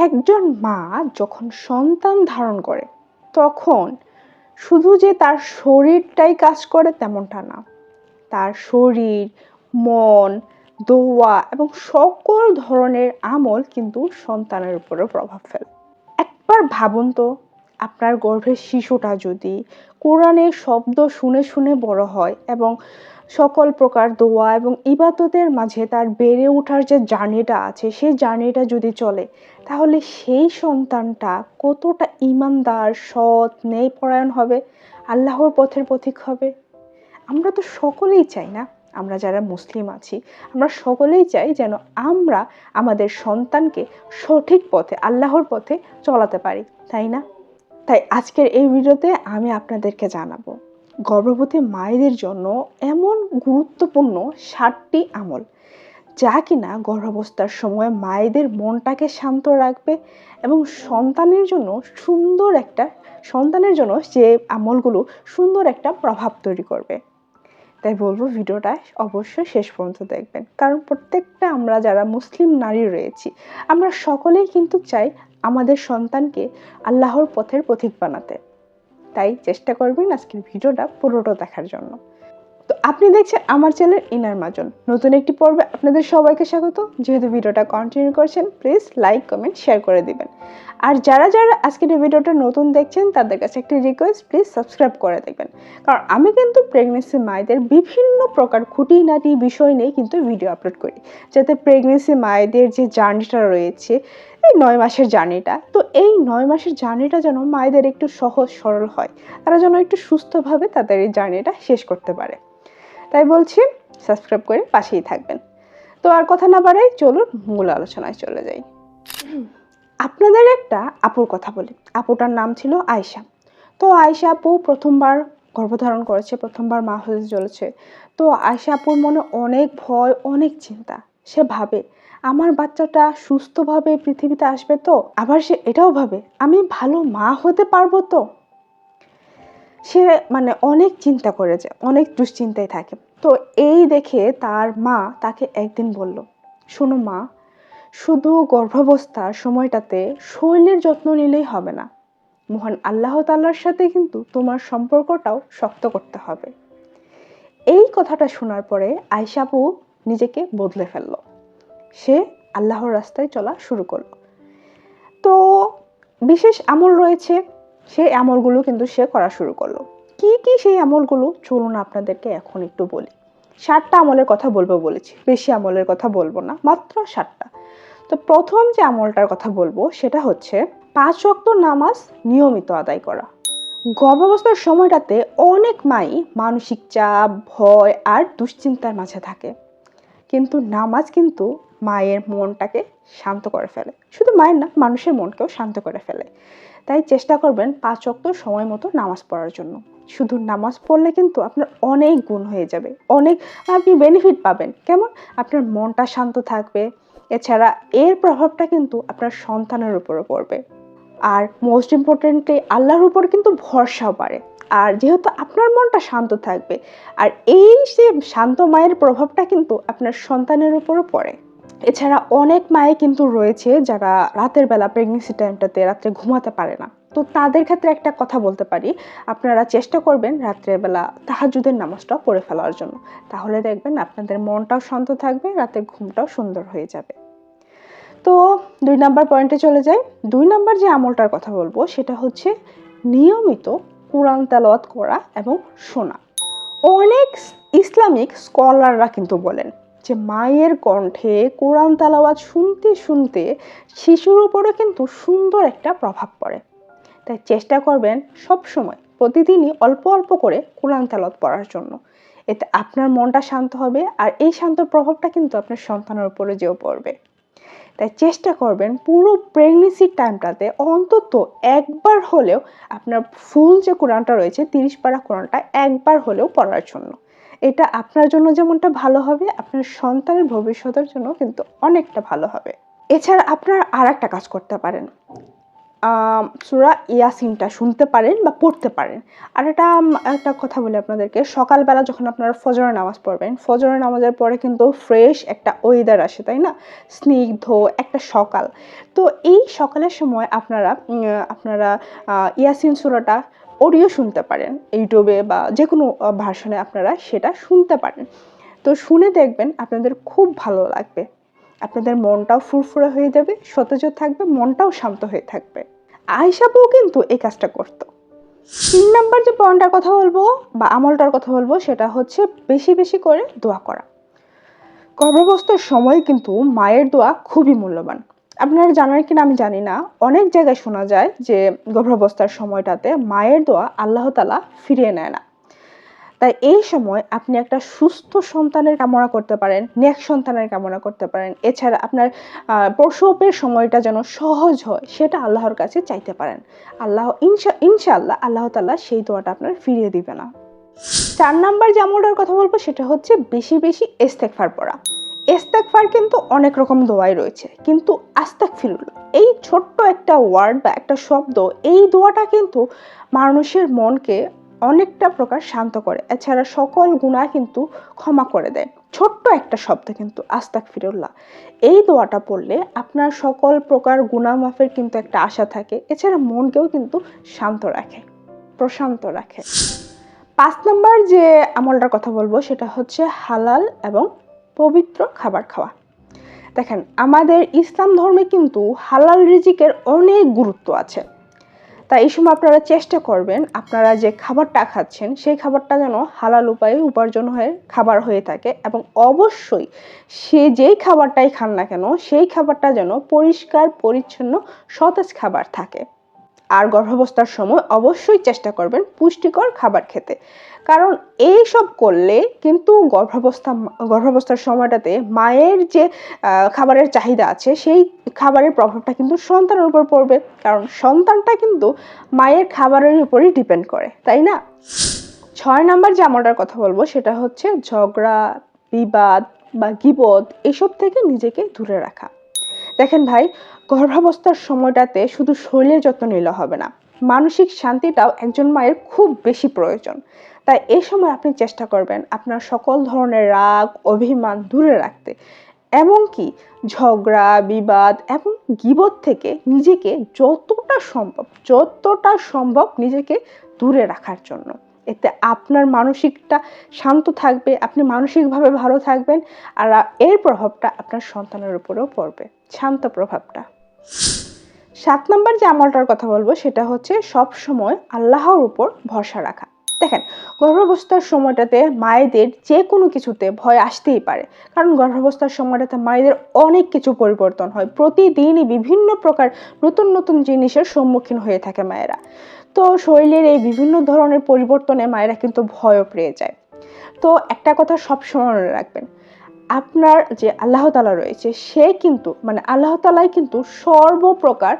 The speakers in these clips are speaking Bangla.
একজন মা যখন সন্তান ধারণ করে তখন শুধু যে তার শরীরটাই কাজ করে তেমনটা না, তার শরীর, মন, দোয়া এবং সকল ধরনের আমল কিন্তু সন্তানের উপরে প্রভাব ফেলে। একবার ভাবুন তো, আপনার গর্ভের শিশুটা যদি কোরআনের শব্দ শুনে শুনে বড় হয় এবং সকল প্রকার দোয়া এবং ইবাদতের মাঝে তার বেড়ে ওঠার যে জার্নিটা আছে সেই জার্নিটা যদি চলে, তাহলে সেই সন্তানটা কতটা ইমানদার, সৎ, ন্যায়পরায়ণ হবে, আল্লাহর পথের পথিক হবে। আমরা তো সকলেই চাই না, আমরা যারা মুসলিম আছি আমরা সকলেই চাই যেন আমরা আমাদের সন্তানকে সঠিক পথে, আল্লাহর পথে চলাতে পারি, তাই না? তাই আজকের এই ভিডিওতে আমি আপনাদেরকে জানাবো গর্ভবতী মায়েদের জন্য এমন গুরুত্বপূর্ণ 7টি আমল যা কিনা গর্ভাবস্থার সময় মায়েদের মনটাকে শান্ত রাখবে এবং সন্তানের জন্য যে আমলগুলো সুন্দর একটা প্রভাব তৈরি করবে। তাই বলবো ভিডিওটা অবশ্যই শেষ পর্যন্ত দেখবেন, কারণ প্রত্যেকটা আমরা যারা মুসলিম নারী রয়েছি আমরা সকলেই কিন্তু চাই আমাদের সন্তানকে আল্লাহর পথের পথিক বানাতে। তাই চেষ্টা করবেন আজকের ভিডিওটা পুরোটা দেখার জন্য। তো আপনি দেখছেন আমার চ্যানেল ইনার মাজন, নতুন একটি পর্বে আপনাদের সবাইকে স্বাগত। যেহেতু ভিডিওটা কন্টিনিউ করছেন, প্লিজ লাইক, কমেন্ট, শেয়ার করে দিবেন। আর যারা যারা আজকের এই ভিডিওটা নতুন দেখছেন তাদের কাছে একটি রিকোয়েস্ট, প্লিজ সাবস্ক্রাইব করে দেখবেন, কারণ আমি কিন্তু প্রেগনেন্সি মায়েদের বিভিন্ন প্রকার খুঁটিনাটি বিষয় নিয়ে কিন্তু ভিডিও আপলোড করি, যাতে প্রেগনেন্সি মায়েদের যে জার্নিটা রয়েছে, এই 9 মাসের জার্নিটা, তো এই 9 মাসের জার্নিটা যেন মায়েদের একটু সহজ সরল হয়, তারা যেন একটু সুস্থভাবে তাদের এই জার্নিটা শেষ করতে পারে। তাই বলছি সাবস্ক্রাইব করে পাশেই থাকবেন। তো আর কথা না বাড়াই, চলুন মূল আলোচনায় চলে যাই। আপনাদের একটা আপুর কথা বলি। আপুটার নাম ছিল আয়শা। তো আয়শা আপু প্রথমবার গর্ভধারণ করেছে, প্রথমবার মা হতে চলেছে। তো আয়শা আপুর মনে অনেক ভয়, অনেক চিন্তা। সে ভাবে আমার বাচ্চাটা সুস্থভাবে পৃথিবীতে আসবে তো, আবার সে এটাও ভাবে আমি ভালো মা হতে পারবো তো। সে অনেক চিন্তা করে যায়, অনেক দুশ্চিন্তায় থাকে। তো এই দেখে তার মা তাকে একদিন বলল, শোনো মা, শুধু গর্ভাবস্থার সময়টাতে শরীরের যত্ন নিলেই হবে না, মহান আল্লাহ তাআলার সাথে কিন্তু তোমার সম্পর্কটাও শক্ত করতে হবে। এই কথাটা শোনার পরে আয়েশা আপু নিজেকে বদলে ফেলল। সে আল্লাহর রাস্তায় চলা শুরু করলো। তো বিশেষ আমল রয়েছে, সেই আমলগুলো কিন্তু সে করা শুরু করলো। কি কি সেই আমলগুলো, চলুন আপনাদেরকে এখন একটু বলি। 7টা আমলের কথা বলবো বলেছি, বেশি আমলের কথা বলবো না, মাত্র 7টা। তো প্রথম যে আমলটার কথা বলবো সেটা হচ্ছে 5 ওয়াক্ত নামাজ নিয়মিত আদায় করা। গর্ভাবস্থার সময়টাতে অনেক মাই মানসিক চাপ, ভয় আর দুশ্চিন্তার মাঝে থাকে, কিন্তু নামাজ কিন্তু মায়ের মনটাকে শান্ত করে ফেলে। শুধু মায়ের না, মানুষের মনকেও শান্ত করে ফেলে। তাই চেষ্টা করবেন 5 ওয়াক্ত সময় মতো নামাজ পড়ার জন্য। শুধু নামাজ পড়লে কিন্তু আপনার অনেক গুণ হয়ে যাবে, অনেক আপনি বেনিফিট পাবেন। কেমন? আপনার মনটা শান্ত থাকবে। এছাড়া এর প্রভাবটা কিন্তু আপনার সন্তানের উপরে পড়বে। আর মোস্ট ইম্পর্টেন্টলি আল্লাহর উপর কিন্তু ভরসাও বাড়ে। আর যেহেতু আপনার মনটা শান্ত থাকবে, আর এই যে শান্ত মায়ের প্রভাবটা কিন্তু আপনার সন্তানের উপরও পড়ে। এছাড়া অনেক মায়ে কিন্তু রয়েছে যারা রাতের বেলা প্রেগনেন্সি টাইমটাতে রাত্রে ঘুমাতে পারে না। তো তাদের ক্ষেত্রে একটা কথা বলতে পারি, আপনারা চেষ্টা করবেন রাত্রের বেলা তাহাজ্জুদের নামাজটা পড়ে ফেলার জন্য। তাহলে দেখবেন আপনাদের মনটাও শান্ত থাকবে, রাতের ঘুমটাও সুন্দর হয়ে যাবে। তো 2 নাম্বার পয়েন্টে চলে যাই। 2 নাম্বার যে আমলটার কথা বলবো সেটা হচ্ছে নিয়মিত কোরআন তেলাওয়াত করা এবং শোনা। অনেক ইসলামিক স্কলাররা কিন্তু বলেন যে মায়ের কণ্ঠে কোরআন তেলাওয়াত শুনতে শুনতে শিশুর উপরও কিন্তু সুন্দর একটা প্রভাব পড়ে। তাই চেষ্টা করবেন সব সময় প্রতিদিনই অল্প অল্প করে কোরআন তেলাওয়াত পড়ার জন্য। এতে আপনার মনটা শান্ত হবে, আর এই শান্ত প্রভাবটা কিন্তু আপনার সন্তানের উপরে যেও পড়বে। তাই চেষ্টা করবেন পুরো প্রেগনেন্সি টাইমটাতে অন্তত একবার হলেও আপনার ফুল যে কোরআনটা রয়েছে 30 পারা কোরআনটা একবার হলেও পড়ার জন্য। এটা আপনার জন্য যেমনটা ভালো হবে, আপনার সন্তানের ভবিষ্যতের জন্য কিন্তু অনেকটা ভালো হবে। এছাড়া আপনারা আর একটা কাজ করতে পারেন। সূরা ইয়াসিনটা শুনতে পারেন বা পড়তে পারেন। আর একটা কথা বলি আপনাদেরকে, সকালবেলা যখন আপনারা ফজরের নামাজ পড়বেন, ফজরের নামাজের পরে কিন্তু ফ্রেশ একটা ওয়েদার আসে, তাই না? স্নিগ্ধ একটা সকাল। তো এই সকালের সময় আপনারা ইয়াসিন সূরাটা অডিও শুনতে পারেন, ইউটিউবে বা যে কোনো ভার্সনে আপনারা সেটা শুনতে পারেন। তো শুনে দেখবেন আপনাদের খুব ভালো লাগবে, আপনাদের মনটাও ফুরফুরে হয়ে যাবে, সতেজ থাকবে, মনটাও শান্ত হয়ে থাকবে। আয়েশা আপু কিন্তু এই কাজটা করতো। 3 নাম্বার যে পয়েন্টটার কথা বলবো বা আমলটার কথা বলবো সেটা হচ্ছে বেশি বেশি করে দোয়া করা। গর্ভাবস্থার সময় কিন্তু মায়ের দোয়া খুবই মূল্যবান। আপনারা জানেন কিনা আমি জানি না, অনেক জায়গায় শোনা যায় যে গর্ভাবস্থার সময়টাতে মায়ের দোয়া আল্লাহ তাআলা ফিরিয়ে নেয় না। তাই এই সময় আপনি একটা সুস্থ সন্তানের কামনা করতে পারেন, নেক সন্তানের কামনা করতে পারেন। এছাড়া আপনার প্রসবের সময়টা যেন সহজ হয় সেটা আল্লাহর কাছে চাইতে পারেন। ইনশাআল্লাহ আল্লাহ তাআলা সেই দোয়াটা আপনার ফিরিয়ে দিবে না। 4 নাম্বার যে আমলটার কথা বলবো সেটা হচ্ছে বেশি বেশি ইস্তেগফার পড়া। ইস্তেগফার কিন্তু অনেক রকম দোয়াই রয়েছে, কিন্তু আস্তাগফিরুল্লাহ এই ছোট্ট একটা ওয়ার্ড বা একটা শব্দ, এই দোয়াটা কিন্তু মানুষের মনকে অনেকটা প্রকার শান্ত করে। এছাড়া সকল গুনাহ কিন্তু ক্ষমা করে দেয়। ছোট্ট একটা শব্দ কিন্তু আস্তাগফিরুল্লাহ। এই দোয়াটা পড়লে আপনার সকল প্রকার গুনাহ মাফের কিন্তু একটা আশা থাকে। এছাড়া মনকেও কিন্তু শান্ত রাখে, প্রশান্ত রাখে। 5 নাম্বার যে আমলটার কথা বলবো সেটা হচ্ছে হালাল এবং পবিত্র খাবার খাওয়া। দেখেন, আমাদের ইসলাম ধর্মে কিন্তু হালাল রিজিকের অনেক গুরুত্ব আছে। তাই এই সময় আপনারা চেষ্টা করবেন আপনারা যে খাবারটা খাচ্ছেন সেই খাবারটা যেন হালাল উপায়ে উপার্জন হয়ে খাবার হয়ে থাকে, এবং অবশ্যই সে যেই খাবারটাই খান না কেন সেই খাবারটা যেন পরিষ্কার পরিচ্ছন্ন সতেজ খাবার থাকে। আর গর্ভাবস্থার সময় অবশ্যই চেষ্টা করবেন পুষ্টিকর খাবার খেতে, কারণ এই সব করলে কিন্তু গর্ভাবস্থার সময়টাতে মায়ের যে খাবারের চাহিদা আছে সেই খাবারের প্রভাবটা কিন্তু সন্তানের উপর পড়বে, কারণ সন্তানটা কিন্তু মায়ের খাবারের উপরই ডিপেন্ড করে, তাই না? 6 নাম্বার যে আমলটার কথা বলবো সেটা হচ্ছে ঝগড়া, বিবাদ বা গীবত এসব থেকে নিজেকে দূরে রাখা। দেখেন ভাই, গর্ভাবস্থার সময়টাতে শুধু শরীরের যত্ন নিলে হবে না, মানসিক শান্তিটাও একজন মায়ের খুব বেশি প্রয়োজন। তাই এই সময় আপনি চেষ্টা করবেন আপনার সকল ধরনের রাগ, অভিমান দূরে রাখতে, এমনকি ঝগড়া, বিবাদ এবং গীবত থেকে নিজেকে যতটা সম্ভব নিজেকে দূরে রাখার জন্য। এতে আপনার মানসিকটা শান্ত থাকবে, আপনি মানসিকভাবে ভালো থাকবেন, আর এর প্রভাবটা আপনার সন্তানের উপরেও পড়বে, শান্ত প্রভাবটা। 7 নাম্বার যে আমলটার কথা বলবো সেটা হচ্ছে সব সময় আল্লাহর উপর ভরসা রাখা। দেখেন, গর্ভাবস্থার সময়টাতে মায়েদের যে কোনো কিছুতে ভয় আসতেই পারে, কারণ গর্ভাবস্থার সময়টাতে মায়েদের অনেক কিছু পরিবর্তন হয়, প্রতিদিনই বিভিন্ন প্রকার নতুন নতুন জিনিসের সম্মুখীন হয়ে থাকে মায়েরা। তো শরীরের এই বিভিন্ন ধরনের পরিবর্তনে মায়েরা কিন্তু ভয়ও পেয়ে যায়। তো একটা কথা সবসময় মনে রাখবেন, আপনার যে আল্লাহ তাআলা রয়েছে সে কিন্তু আল্লাহ তাআলাই কিন্তু সর্বপ্রকার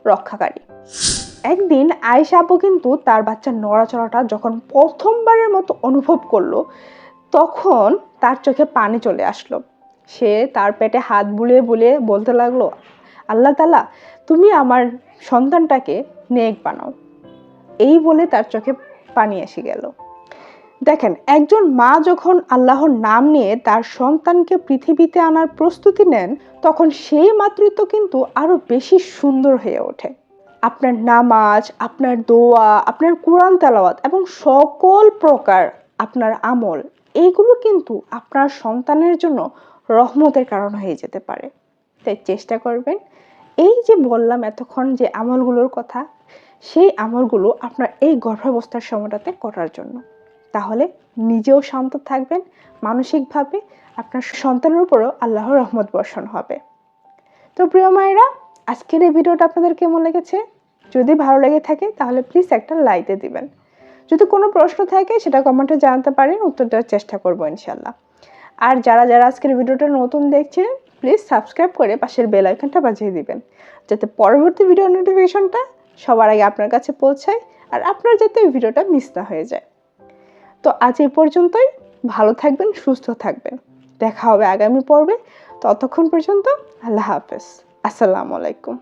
রক্ষাকারী। একদিন আয়েশা আপু কিন্তু তার বাচ্চার নড়াচড়াটা যখন প্রথমবারের মতো অনুভব করলো, তখন তার চোখে পানি চলে আসলো। সে তার পেটে হাত বুলিয়ে বুলিয়ে বলতে লাগলো, আল্লাহ তাআলা তুমি আমার সন্তানটাকে নেক বানাও। এই বলে তার চোখে পানি এসে গেল। দেখেন, একজন মা যখন আল্লাহর নাম নিয়ে তার সন্তানকে পৃথিবীতে আনার প্রস্তুতি নেন, তখন সেই মাতৃত্ব কিন্তু আরো বেশি সুন্দর হয়ে ওঠে। আপনার নামাজ, আপনার দোয়া, আপনার কোরআন তেলাওয়াত এবং সকল প্রকার আপনার আমল, এইগুলো কিন্তু আপনার সন্তানের জন্য রহমতের কারণ হয়ে যেতে পারে। তাই চেষ্টা করবেন এই যে বললাম এতক্ষণ যে আমলগুলোর কথা, সেই আমলগুলো আপনার এই গর্ভাবস্থার সময়টাতে করার জন্য। তাহলে নিজেও শান্ত থাকবেন, মানসিকভাবে আপনার সন্তানের উপরও আল্লাহর রহমত বর্ষণ হবে। তো প্রিয় মায়েরা, আজকের এই ভিডিওটা আপনাদের কেমন লেগেছে? যদি ভালো লেগে থাকে তাহলে প্লিজ একটা লাইক দিয়ে দিবেন। যদি কোনো প্রশ্ন থাকে সেটা কমেন্টে জানাতে পারেন, উত্তর দেওয়ার চেষ্টা করবো ইনশাল্লাহ। আর যারা আজকের ভিডিওটা নতুন দেখছেন প্লিজ সাবস্ক্রাইব করে পাশের বেল আইকনটা বাজিয়ে দিবেন, যাতে পরবর্তী ভিডিও নোটিফিকেশনটা সবার আগে আপনার কাছে পৌঁছায় আর আপনার যাতে এই ভিডিওটা মিস না হয়ে যায়। তো আজ এই পর্যন্তই, ভালো থাকবেন, সুস্থ থাকবেন, দেখা হবে আগামী পর্বে। ততক্ষণ পর্যন্ত আল্লাহ হাফেজ, আসসালামু আলাইকুম।